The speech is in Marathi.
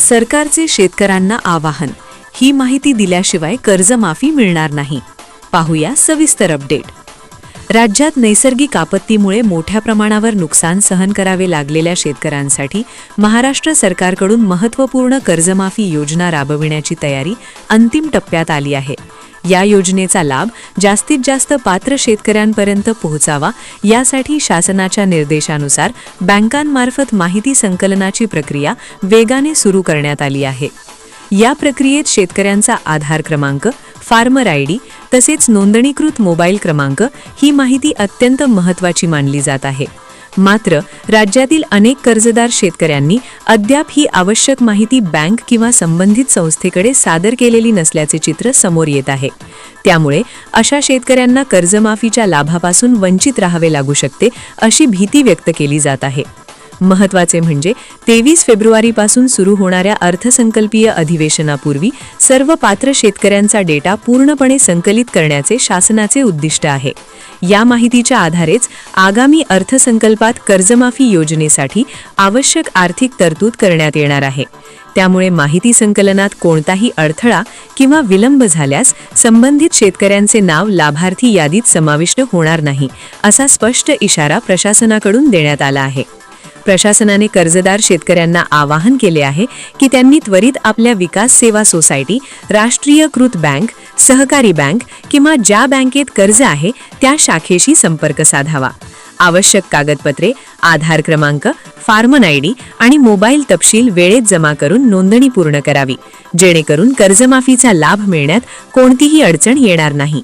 सरकारचे शेतकऱ्यांना आवाहन, ही माहिती दिल्याशिवाय कर्जमाफी मिळणार नाही. पाहूया सविस्तर अपडेट. राज्यात नैसर्गिक आपत्तीमुळे मोठ्या प्रमाणावर नुकसान सहन करावे लागलेल्या शेतकऱ्यांसाठी महाराष्ट्र सरकारकडून महत्त्वपूर्ण कर्जमाफी योजना राबविण्याची तयारी अंतिम टप्प्यात आली आहे. या योजनेचा लाभ जास्तीत जास्त पात्र शेतकऱ्यांपर्यंत पोहोचावा यासाठी शासनाच्या निर्देशानुसार बँकांमार्फत माहिती संकलनाची प्रक्रिया वेगाने सुरू करण्यात आली आहे. या प्रक्रियेत शेतकऱ्यांचा आधार क्रमांक, फार्मर आयडी तसेच नोंदणीकृत मोबाईल क्रमांक ही माहिती अत्यंत महत्त्वाची मानली जात आहे. मात्र राज्यातील अनेक कर्जदार शेतकऱ्यांनी अद्याप ही आवश्यक माहिती बँक किंवा संबंधित संस्थेकडे सादर केलेली नसल्याचे चित्र समोर येत आहे. त्यामुळे अशा शेतकऱ्यांना कर्जमाफीच्या लाभापासून वंचित राहावे लागू शकते अशी भीती व्यक्त केली जात आहे. महत्त्वाचे म्हणजे 23 फेब्रुवारीपासून सुरू होणाऱ्या अर्थसंकल्पीय अधिवेशनापूर्वी सर्व पात्र शेतकऱ्यांचा डेटा पूर्णपणे संकलित करण्याचे शासनाचे उद्दिष्ट आहे. या माहितीच्या आधारेच आगामी अर्थसंकल्पात कर्जमाफी योजनेसाठी आवश्यक आर्थिक तरतूद करण्यात येणार आहे. त्यामुळे माहिती संकलनात कोणताही अडथळा किंवा विलंब झाल्यास संबंधित शेतकऱ्यांचे नाव लाभार्थी यादीत समाविष्ट होणार नाही, असा स्पष्ट इशारा प्रशासनाकडून देण्यात आला आहे. प्रशासनाने कर्जदार शेतकऱ्यांना आवाहन केले आहे की त्यांनी त्वरित आपल्या विकास सेवा सोसायटी, राष्ट्रीयकृत बँक, सहकारी बँक किंवा ज्या बँकेत कर्ज आहे त्या शाखेशी संपर्क साधावा. आवश्यक कागदपत्रे, आधार क्रमांक, फार्मर आयडी आणि मोबाईल तपशील वेळेत जमा करून नोंदणी पूर्ण करावी, जेणेकरून कर्जमाफीचा लाभ मिळण्यात कोणतीही अडचण येणार नाही.